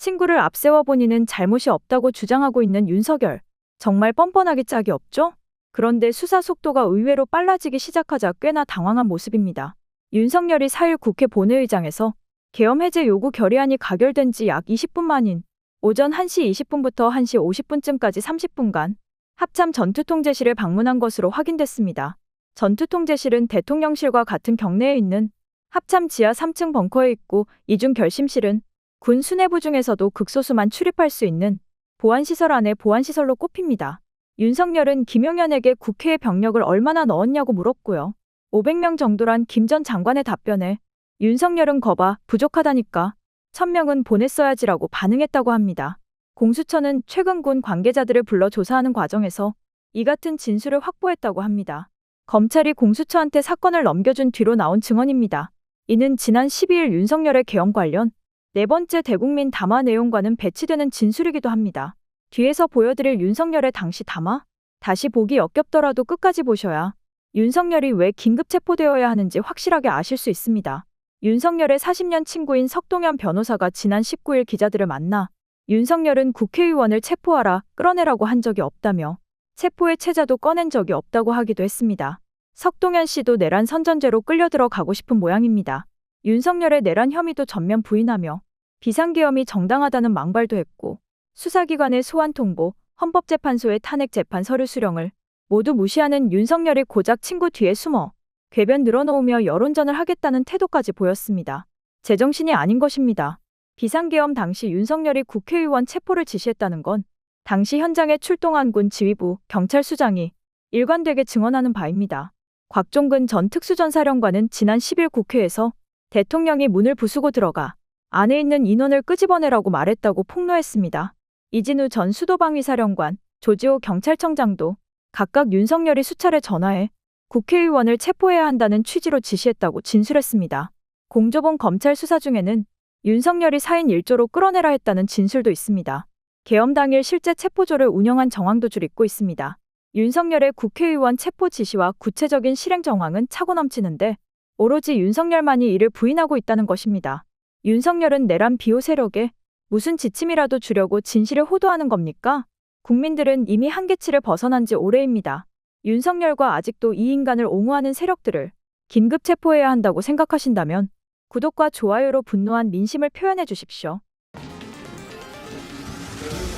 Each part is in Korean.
친구를 앞세워 본인은 잘못이 없다고 주장하고 있는 윤석열. 정말 뻔뻔하기 짝이 없죠? 그런데 수사 속도가 의외로 빨라지기 시작하자 꽤나 당황한 모습입니다. 윤석열이 4일 국회 본회의장에서 계엄 해제 요구 결의안이 가결된 지 약 20분 만인 오전 1시 20분부터 1시 50분쯤까지 30분간 합참 전투통제실을 방문한 것으로 확인됐습니다. 전투통제실은 대통령실과 같은 경내에 있는 합참 지하 3층 벙커에 있고 이중 결심실은 군 수뇌부 중에서도 극소수만 출입할 수 있는 보안시설 안에 보안시설로 꼽힙니다. 윤석열은 김용현에게 국회에 병력을 얼마나 넣었냐고 물었고요. 500명 정도란 김 전 장관의 답변에 윤석열은 거봐, 부족하다니까. 1000명은 보냈어야지라고 반응했다고 합니다. 공수처는 최근 군 관계자들을 불러 조사하는 과정에서 이 같은 진술을 확보했다고 합니다. 검찰이 공수처한테 사건을 넘겨준 뒤로 나온 증언입니다. 이는 지난 12일 윤석열의 계엄 관련 네 번째 대국민 담화 내용과는 배치되는 진술이기도 합니다. 뒤에서 보여드릴 윤석열의 당시 담화? 다시 보기 역겹더라도 끝까지 보셔야 윤석열이 왜 긴급 체포되어야 하는지 확실하게 아실 수 있습니다. 윤석열의 40년 친구인 석동현 변호사가 지난 19일 기자들을 만나 윤석열은 국회의원을 체포하라, 끌어내라고 한 적이 없다며 체포의 채자도 꺼낸 적이 없다고 하기도 했습니다. 석동현 씨도 내란 선전죄로 끌려 들어가고 싶은 모양입니다. 윤석열의 내란 혐의도 전면 부인하며 비상계엄이 정당하다는 망발도 했고 수사기관의 소환 통보, 헌법재판소의 탄핵 재판 서류 수령을 모두 무시하는 윤석열이 고작 친구 뒤에 숨어 궤변 늘어놓으며 여론전을 하겠다는 태도까지 보였습니다. 제정신이 아닌 것입니다. 비상계엄 당시 윤석열이 국회의원 체포를 지시했다는 건 당시 현장에 출동한 군 지휘부, 경찰수장이 일관되게 증언하는 바입니다. 곽종근 전 특수전사령관은 지난 10일 국회에서 대통령이 문을 부수고 들어가 안에 있는 인원을 끄집어내라고 말했다고 폭로했습니다. 이진우 전 수도방위사령관, 조지호 경찰청장도 각각 윤석열이 수차례 전화해 국회의원을 체포해야 한다는 취지로 지시했다고 진술했습니다. 공조본 검찰 수사 중에는 윤석열이 4인 1조로 끌어내라 했다는 진술도 있습니다. 계엄 당일 실제 체포조를 운영한 정황도 줄잇고 있습니다. 윤석열의 국회의원 체포 지시와 구체적인 실행 정황은 차고 넘치는데 오로지 윤석열만이 이를 부인하고 있다는 것입니다. 윤석열은 내란 비호 세력에 무슨 지침이라도 주려고 진실을 호도하는 겁니까? 국민들은 이미 한계치를 벗어난 지 오래입니다. 윤석열과 아직도 이 인간을 옹호하는 세력들을 긴급 체포해야 한다고 생각하신다면 구독과 좋아요로 분노한 민심을 표현해 주십시오.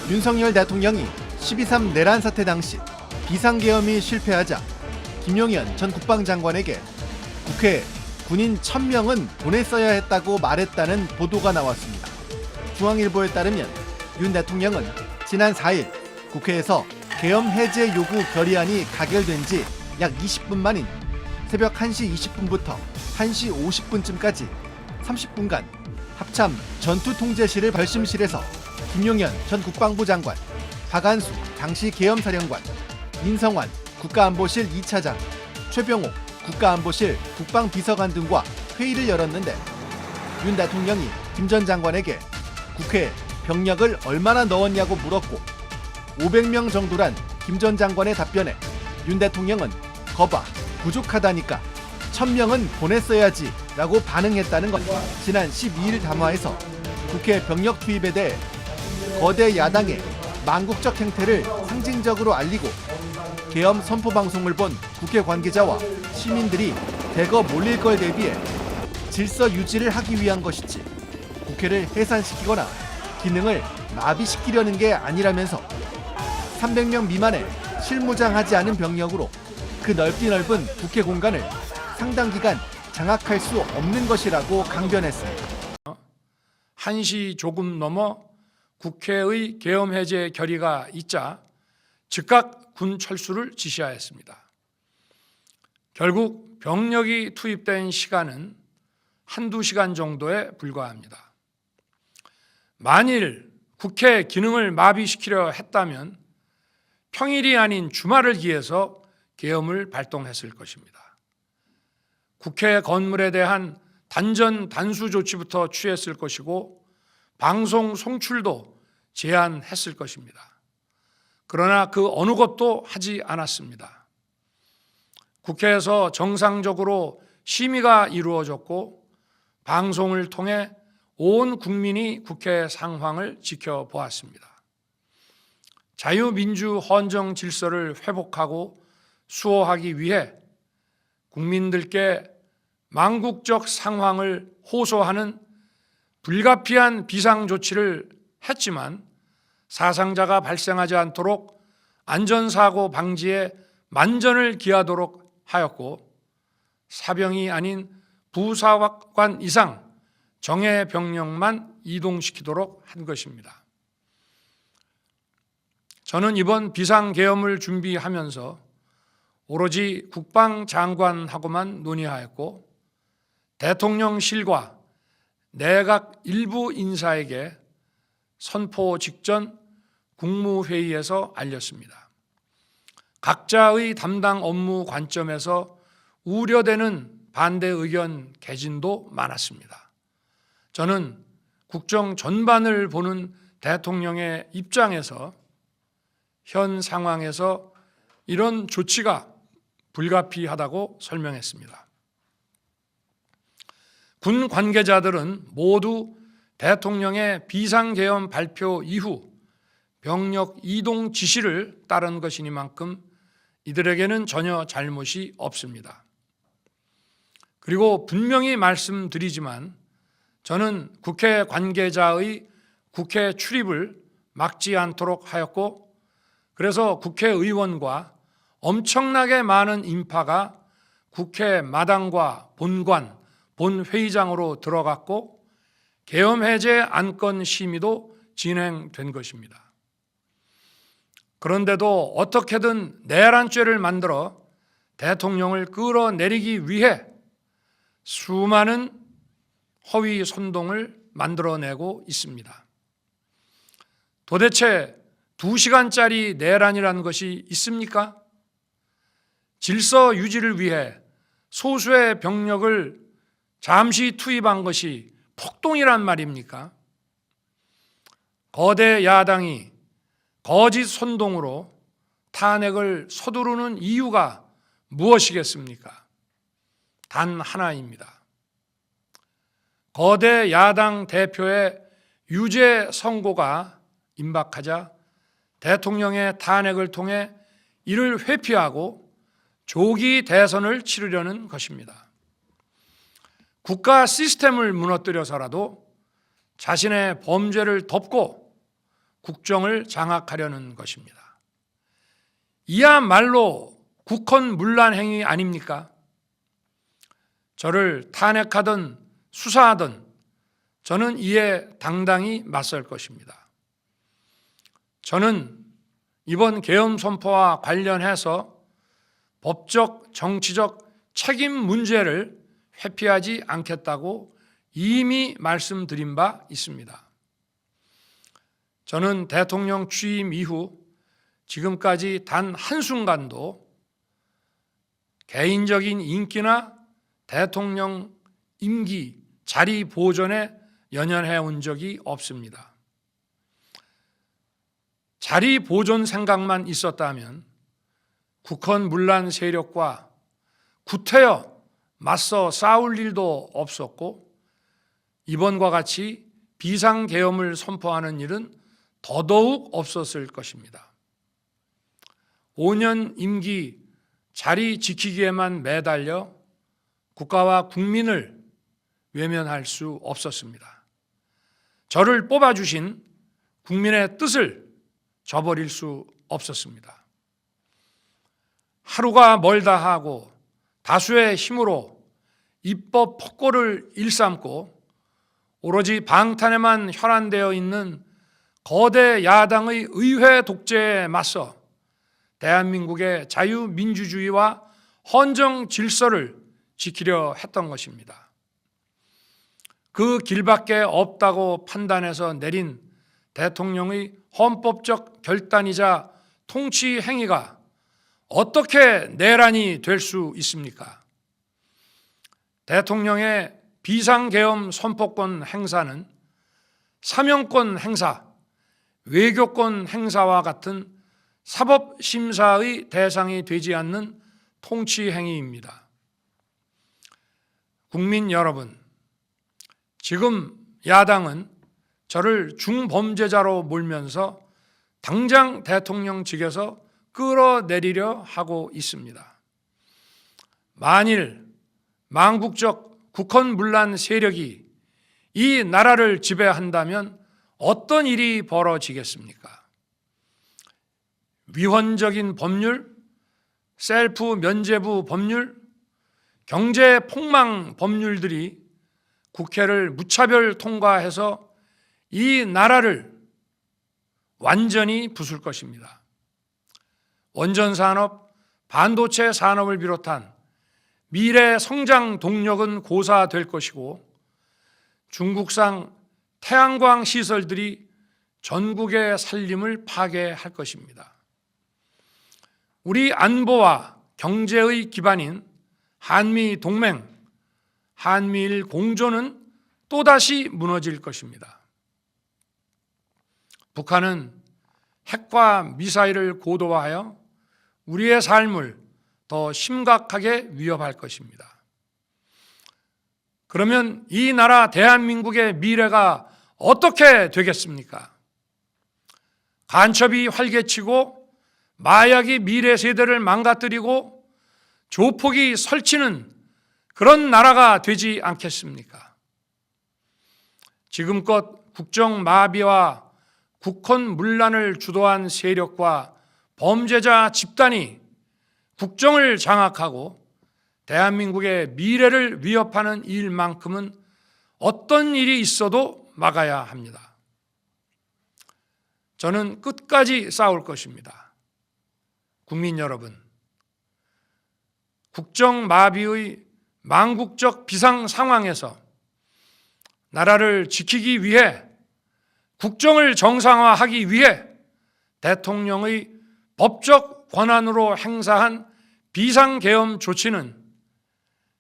윤석열 대통령이 12.3 내란 사태 당시 비상계엄이 실패하자 김용현 전 국방장관에게 국회에 군인 1000명은 보냈어야 했다고 말했다는 보도가 나왔습니다. 중앙일보에 따르면 윤 대통령은 지난 4일 국회에서 계엄 해제 요구 결의안이 가결된 지 약 20분 만인 새벽 1시 20분부터 1시 50분쯤까지 30분간 합참 전투통제실을 결심실에서 김용현 전 국방부 장관, 박안수 당시 계엄사령관, 민성환 국가안보실 2차장, 최병호 국가안보실 국방비서관 등과 회의를 열었는데 윤 대통령이 김 전 장관에게 국회에 병력을 얼마나 넣었냐고 물었고 500명 정도란 김 전 장관의 답변에 윤 대통령은 거봐, 부족하다니까 1000명은 보냈어야지 라고 반응했다는 것. 지난 12일 담화에서 국회 병력 투입에 대해 거대 야당의 망국적 행태를 상징적으로 알리고 계엄 선포 방송을 본 국회 관계자와 시민들이 대거 몰릴 걸 대비해 질서 유지를 하기 위한 것이지 국회를 해산시키거나 기능을 마비시키려는 게 아니라면서 300명 미만의 실무장하지 않은 병력으로 그 넓디 넓은 국회 공간을 상당 기간 장악할 수 없는 것이라고 강변했습니다. 1시 조금 넘어 국회의 계엄 해제 결의가 있자 즉각 군 철수를 지시하였습니다. 결국 병력이 투입된 시간은 한두 시간 정도에 불과합니다. 만일 국회 기능을 마비시키려 했다면 평일이 아닌 주말을 기해서 계엄을 발동했을 것입니다. 국회 건물에 대한 단전 단수 조치부터 취했을 것이고 방송 송출도 제한했을 것입니다. 그러나 그 어느 것도 하지 않았습니다. 국회에서 정상적으로 심의가 이루어졌고 방송을 통해 온 국민이 국회 상황을 지켜보았습니다. 자유민주 헌정 질서를 회복하고 수호하기 위해 국민들께 망국적 상황을 호소하는 불가피한 비상조치를 했지만 사상자가 발생하지 않도록 안전사고 방지에 만전을 기하도록 하였고 사병이 아닌 부사관 이상 정예 병력만 이동시키도록 한 것입니다. 저는 이번 비상계엄을 준비하면서 오로지 국방장관하고만 논의하였고 대통령실과 내각 일부 인사에게 선포 직전 국무회의에서 알렸습니다. 각자의 담당 업무 관점에서 우려되는 반대 의견 개진도 많았습니다. 저는 국정 전반을 보는 대통령의 입장에서 현 상황에서 이런 조치가 불가피하다고 설명했습니다. 군 관계자들은 모두 대통령의 비상계엄 발표 이후 병력 이동 지시를 따른 것이니만큼 이들에게는 전혀 잘못이 없습니다. 그리고 분명히 말씀드리지만 저는 국회 관계자의 국회 출입을 막지 않도록 하였고 그래서 국회의원과 엄청나게 많은 인파가 국회 마당과 본관, 본회의장으로 들어갔고 계엄 해제 안건 심의도 진행된 것입니다. 그런데도 어떻게든 내란죄를 만들어 대통령을 끌어내리기 위해 수많은 허위 선동을 만들어내고 있습니다. 도대체 2시간짜리 내란이라는 것이 있습니까? 질서 유지를 위해 소수의 병력을 잠시 투입한 것이 폭동이란 말입니까? 거대 야당이 거짓 선동으로 탄핵을 서두르는 이유가 무엇이겠습니까? 단 하나입니다. 거대 야당 대표의 유죄 선고가 임박하자 대통령의 탄핵을 통해 이를 회피하고 조기 대선을 치르려는 것입니다. 국가 시스템을 무너뜨려서라도 자신의 범죄를 덮고 국정을 장악하려는 것입니다. 이야말로 국헌문란 행위 아닙니까? 저를 탄핵하든 수사하든 저는 이에 당당히 맞설 것입니다. 저는 이번 계엄 선포와 관련해서 법적, 정치적 책임 문제를 회피하지 않겠다고 이미 말씀드린 바 있습니다. 저는 대통령 취임 이후 지금까지 단 한순간도 개인적인 인기나 대통령 임기, 자리 보존에 연연해 온 적이 없습니다. 자리 보존 생각만 있었다면 국헌문란 세력과 구태여 맞서 싸울 일도 없었고 이번과 같이 비상계엄을 선포하는 일은 더더욱 없었을 것입니다. 5년 임기 자리 지키기에만 매달려 국가와 국민을 외면할 수 없었습니다. 저를 뽑아주신 국민의 뜻을 저버릴 수 없었습니다. 하루가 멀다 하고 다수의 힘으로 입법 폭거를 일삼고 오로지 방탄에만 혈안되어 있는 거대 야당의 의회 독재에 맞서 대한민국의 자유민주주의와 헌정 질서를 지키려 했던 것입니다. 그 길밖에 없다고 판단해서 내린 대통령의 헌법적 결단이자 통치 행위가 어떻게 내란이 될 수 있습니까? 대통령의 비상계엄 선포권 행사는 사명권 행사, 외교권 행사와 같은 사법심사의 대상이 되지 않는 통치 행위입니다. 국민 여러분, 지금 야당은 저를 중범죄자로 몰면서 당장 대통령직에서 끌어내리려 하고 있습니다. 만일 망국적 국헌문란 세력이 이 나라를 지배한다면 어떤 일이 벌어지겠습니까? 위헌적인 법률, 셀프 면죄부 법률, 경제 폭망 법률들이 국회를 무차별 통과해서 이 나라를 완전히 부술 것입니다. 원전 산업, 반도체 산업을 비롯한 미래 성장 동력은 고사될 것이고 중국산 태양광 시설들이 전국의 살림을 파괴할 것입니다. 우리 안보와 경제의 기반인 한미 동맹, 한미일 공조는 또다시 무너질 것입니다. 북한은 핵과 미사일을 고도화하여 우리의 삶을 더 심각하게 위협할 것입니다. 그러면 이 나라 대한민국의 미래가 어떻게 되겠습니까? 간첩이 활개치고 마약이 미래 세대를 망가뜨리고 조폭이 설치는 그런 나라가 되지 않겠습니까? 지금껏 국정 마비와 국헌 문란을 주도한 세력과 범죄자 집단이 국정을 장악하고 대한민국의 미래를 위협하는 일만큼은 어떤 일이 있어도 막아야 합니다. 저는 끝까지 싸울 것입니다. 국민 여러분, 국정 마비의 망국적 비상 상황에서 나라를 지키기 위해 국정을 정상화하기 위해 대통령의 법적 권한으로 행사한 비상계엄 조치는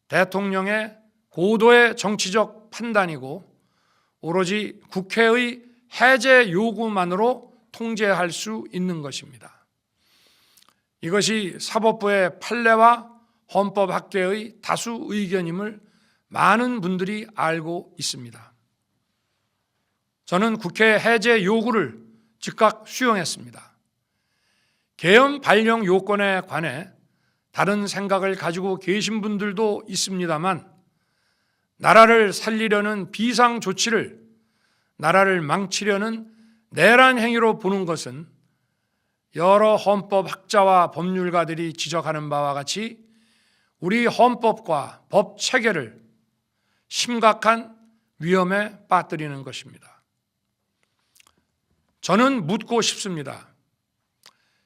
대통령의 고도의 정치적 판단이고 오로지 국회의 해제 요구만으로 통제할 수 있는 것입니다. 이것이 사법부의 판례와 헌법학계의 다수 의견임을 많은 분들이 알고 있습니다. 저는 국회 해제 요구를 즉각 수용했습니다. 계엄 발령 요건에 관해 다른 생각을 가지고 계신 분들도 있습니다만 나라를 살리려는 비상 조치를 나라를 망치려는 내란 행위로 보는 것은 여러 헌법학자와 법률가들이 지적하는 바와 같이 우리 헌법과 법 체계를 심각한 위험에 빠뜨리는 것입니다. 저는 묻고 싶습니다.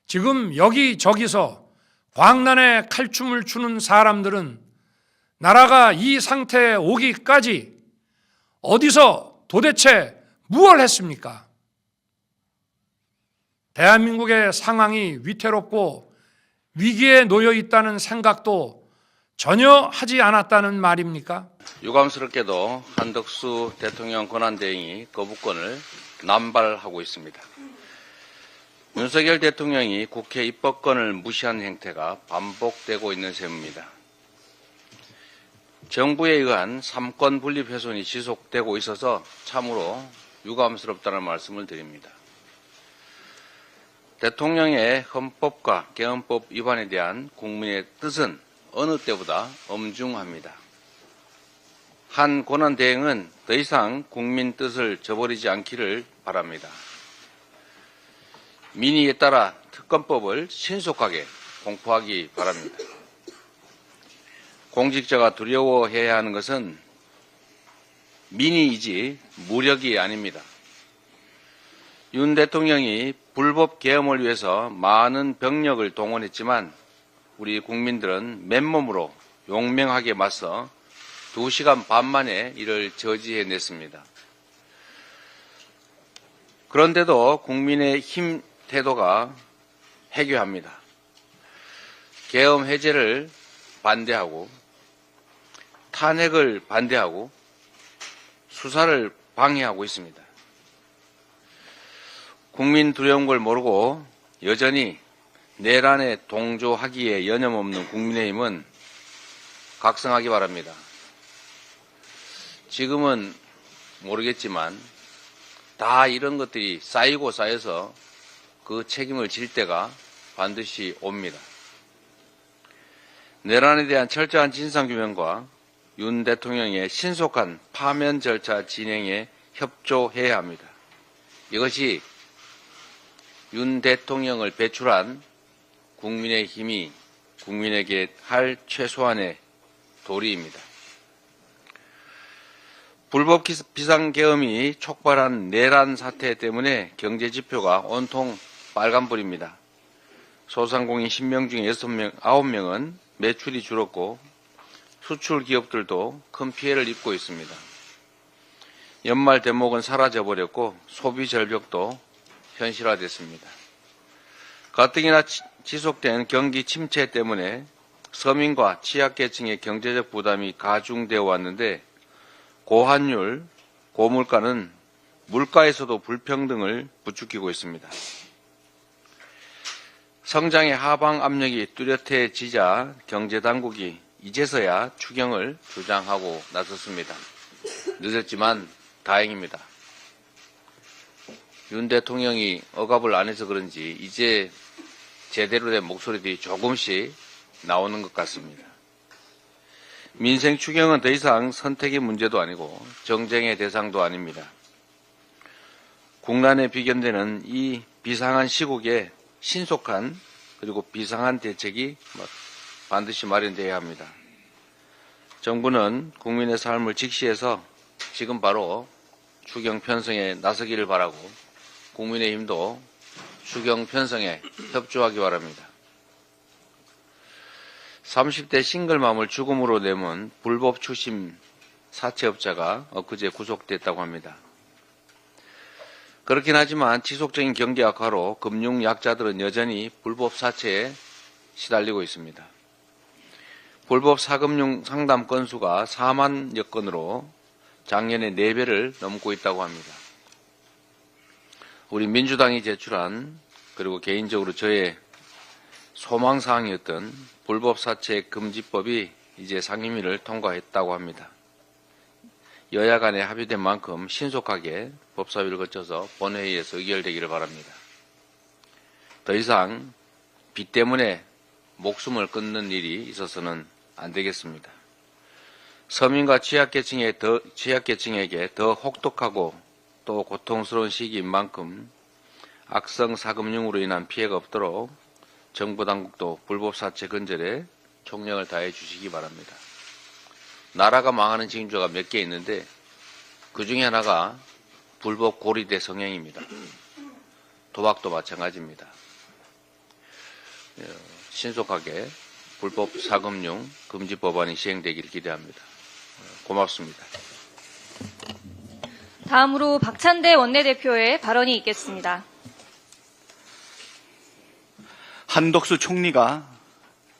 지금 여기저기서 광란에 칼춤을 추는 사람들은 나라가 이 상태에 오기까지 어디서 도대체 무엇을 했습니까? 대한민국의 상황이 위태롭고 위기에 놓여 있다는 생각도 전혀 하지 않았다는 말입니까? 유감스럽게도 한덕수 대통령 권한대행이 거부권을 남발하고 있습니다. 윤석열 대통령이 국회 입법권을 무시하는 행태가 반복되고 있는 셈입니다. 정부에 의한 삼권 분립 훼손이 지속되고 있어서 참으로 유감스럽다는 말씀을 드립니다. 대통령의 헌법과 개헌법 위반에 대한 국민의 뜻은 어느 때보다 엄중합니다. 한 권한대행은 더 이상 국민 뜻을 저버리지 않기를 바랍니다. 민의에 따라 특검법을 신속하게 공포하기 바랍니다. 공직자가 두려워해야 하는 것은 민의이지 무력이 아닙니다. 윤 대통령이 불법 계엄을 위해서 많은 병력을 동원했지만 우리 국민들은 맨몸으로 용맹하게 맞서 2시간 반 만에 이를 저지해냈습니다. 그런데도 국민의힘 태도가 해괴합니다. 계엄 해제를 반대하고 탄핵을 반대하고 수사를 방해하고 있습니다. 국민 두려운 걸 모르고 여전히 내란에 동조하기에 여념없는 국민의힘은 각성하기 바랍니다. 지금은 모르겠지만 다 이런 것들이 쌓이고 쌓여서 그 책임을 질 때가 반드시 옵니다. 내란에 대한 철저한 진상규명과 윤 대통령의 신속한 파면 절차 진행에 협조해야 합니다. 이것이 윤 대통령을 배출한 국민의힘이 국민에게 할 최소한의 도리입니다. 불법 비상계엄이 촉발한 내란 사태 때문에 경제지표가 온통 빨간불입니다. 소상공인 10명 중에 9명은 매출이 줄었고 수출 기업들도 큰 피해를 입고 있습니다. 연말 대목은 사라져버렸고 소비 절벽도 현실화됐습니다. 가뜩이나 지속된 경기 침체 때문에 서민과 취약계층의 경제적 부담이 가중되어 왔는데 고환율, 고물가는 물가에서도 불평등을 부추기고 있습니다. 성장의 하방 압력이 뚜렷해지자 경제당국이 이제서야 추경을 주장하고 나섰습니다. 늦었지만 다행입니다. 윤 대통령이 억압을 안 해서 그런지 이제 제대로 된 목소리들이 조금씩 나오는 것 같습니다. 민생 추경은 더 이상 선택의 문제도 아니고 정쟁의 대상도 아닙니다. 국난에 비견되는 이 비상한 시국에 신속한 그리고 비상한 대책이 반드시 마련되어야 합니다. 정부는 국민의 삶을 직시해서 지금 바로 추경 편성에 나서기를 바라고 국민의힘도 추경 편성에 협조하기 바랍니다. 30대 싱글맘을 죽음으로 내몬 불법 추심 사채업자가 엊그제 구속됐다고 합니다. 그렇긴 하지만 지속적인 경기 악화로 금융 약자들은 여전히 불법 사채에 시달리고 있습니다. 불법 사금융 상담 건수가 4만여 건으로 작년에 4배를 넘고 있다고 합니다. 우리 민주당이 제출한 그리고 개인적으로 저의 소망사항이었던 불법사채 금지법이 이제 상임위를 통과했다고 합니다. 여야 간에 합의된 만큼 신속하게 법사위를 거쳐서 본회의에서 의결되기를 바랍니다. 더 이상 빚 때문에 목숨을 끊는 일이 있어서는 안 되겠습니다. 서민과 취약계층에게 더 혹독하고 또 고통스러운 시기인 만큼 악성 사금융으로 인한 피해가 없도록 정부 당국도 불법 사채 근절에 총력을 다해 주시기 바랍니다. 나라가 망하는 징조가 몇 개 있는데 그 중에 하나가 불법 고리대 성행입니다. 도박도 마찬가지입니다. 신속하게 불법 사금융 금지 법안이 시행되기를 기대합니다. 고맙습니다. 다음으로 박찬대 원내대표의 발언이 있겠습니다. 한덕수 총리가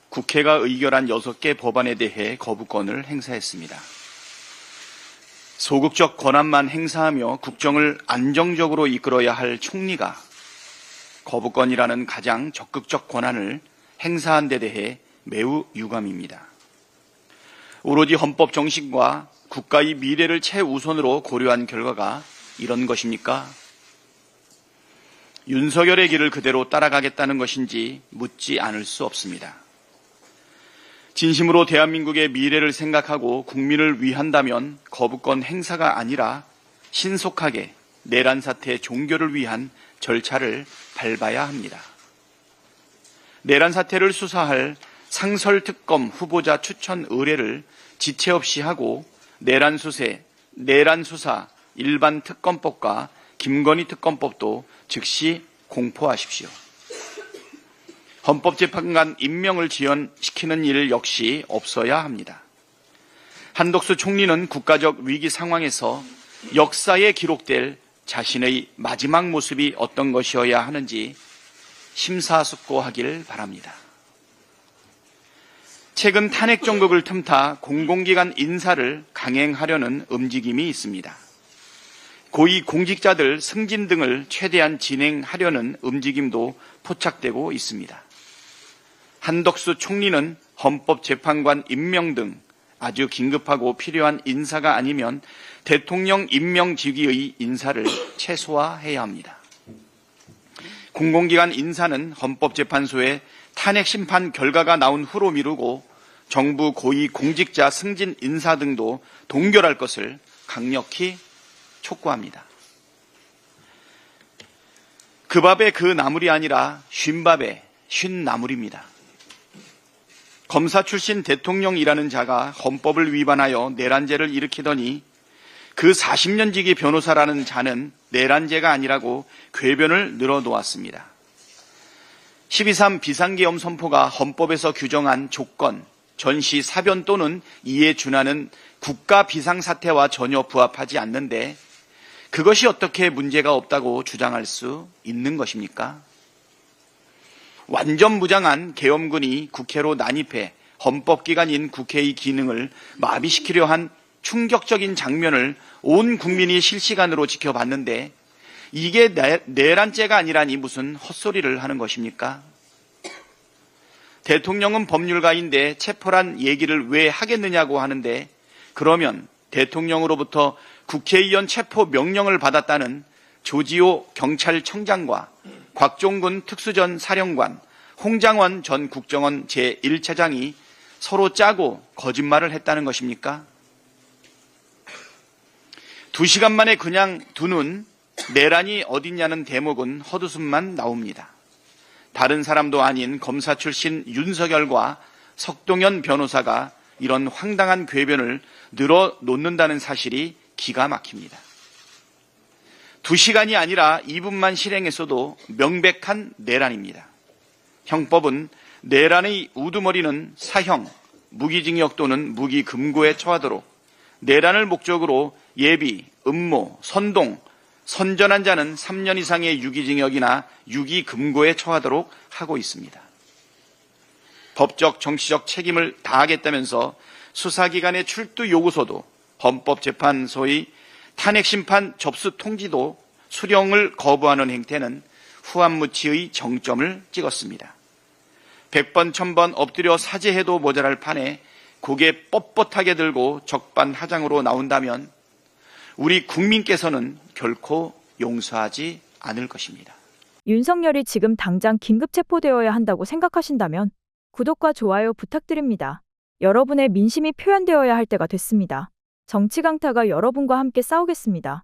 국회가 의결한 6개 법안에 대해 거부권을 행사했습니다. 소극적 권한만 행사하며 국정을 안정적으로 이끌어야 할 총리가 거부권이라는 가장 적극적 권한을 행사한 데 대해 매우 유감입니다. 오로지 헌법 정신과 국가의 미래를 최우선으로 고려한 결과가 이런 것입니까? 윤석열의 길을 그대로 따라가겠다는 것인지 묻지 않을 수 없습니다. 진심으로 대한민국의 미래를 생각하고 국민을 위한다면 거부권 행사가 아니라 신속하게 내란 사태 종결을 위한 절차를 밟아야 합니다. 내란 사태를 수사할 상설특검 후보자 추천 의뢰를 지체 없이 하고 내란 수사 일반 특검법과 김건희 특검법도 즉시 공포하십시오. 헌법재판관 임명을 지연시키는 일 역시 없어야 합니다. 한덕수 총리는 국가적 위기 상황에서 역사에 기록될 자신의 마지막 모습이 어떤 것이어야 하는지 심사숙고하길 바랍니다. 최근 탄핵 정국을 틈타 공공기관 인사를 강행하려는 움직임이 있습니다. 고위 공직자들 승진 등을 최대한 진행하려는 움직임도 포착되고 있습니다. 한덕수 총리는 헌법재판관 임명 등 아주 긴급하고 필요한 인사가 아니면 대통령 임명직위의 인사를 최소화해야 합니다. 공공기관 인사는 헌법재판소에 탄핵 심판 결과가 나온 후로 미루고 정부 고위 공직자 승진 인사 등도 동결할 것을 강력히 촉구합니다. 그 밥에 그 나물이 아니라 쉰 밥에 쉰 나물입니다. 검사 출신 대통령이라는 자가 헌법을 위반하여 내란죄를 일으키더니 그 40년 지기 변호사라는 자는 내란죄가 아니라고 궤변을 늘어놓았습니다. 12.3 비상계엄 선포가 헌법에서 규정한 조건, 전시, 사변 또는 이에 준하는 국가 비상사태와 전혀 부합하지 않는데 그것이 어떻게 문제가 없다고 주장할 수 있는 것입니까? 완전 무장한 계엄군이 국회로 난입해 헌법기관인 국회의 기능을 마비시키려 한 충격적인 장면을 온 국민이 실시간으로 지켜봤는데 이게 내란죄가 아니라니 무슨 헛소리를 하는 것입니까? 대통령은 법률가인데 체포란 얘기를 왜 하겠느냐고 하는데 그러면 대통령으로부터 국회의원 체포 명령을 받았다는 조지호 경찰청장과 곽종근 특수전 사령관, 홍장원 전 국정원 제1차장이 서로 짜고 거짓말을 했다는 것입니까? 2시간 만에 그냥 두는 내란이 어딨냐는 대목은 헛웃음만 나옵니다. 다른 사람도 아닌 검사 출신 윤석열과 석동현 변호사가 이런 황당한 궤변을 늘어놓는다는 사실이 기가 막힙니다. 2시간이 아니라 2분만 실행했어도 명백한 내란입니다. 형법은 내란의 우두머리는 사형, 무기징역 또는 무기금고에 처하도록 내란을 목적으로 예비, 음모, 선동, 선전한 자는 3년 이상의 유기징역이나 유기금고에 처하도록 하고 있습니다. 법적, 정치적 책임을 다하겠다면서 수사기관의 출두 요구서도 헌법재판소의 탄핵심판 접수 통지도 수령을 거부하는 행태는 후한무치의 정점을 찍었습니다. 100번, 1000번 엎드려 사죄해도 모자랄 판에 고개 뻣뻣하게 들고 적반하장으로 나온다면 우리 국민께서는 결코 용서하지 않을 것입니다. 윤석열이 지금 당장 긴급 체포되어야 한다고 생각하신다면 구독과 좋아요 부탁드립니다. 여러분의 민심이 표현되어야 할 때가 됐습니다. 정치 강타가 여러분과 함께 싸우겠습니다.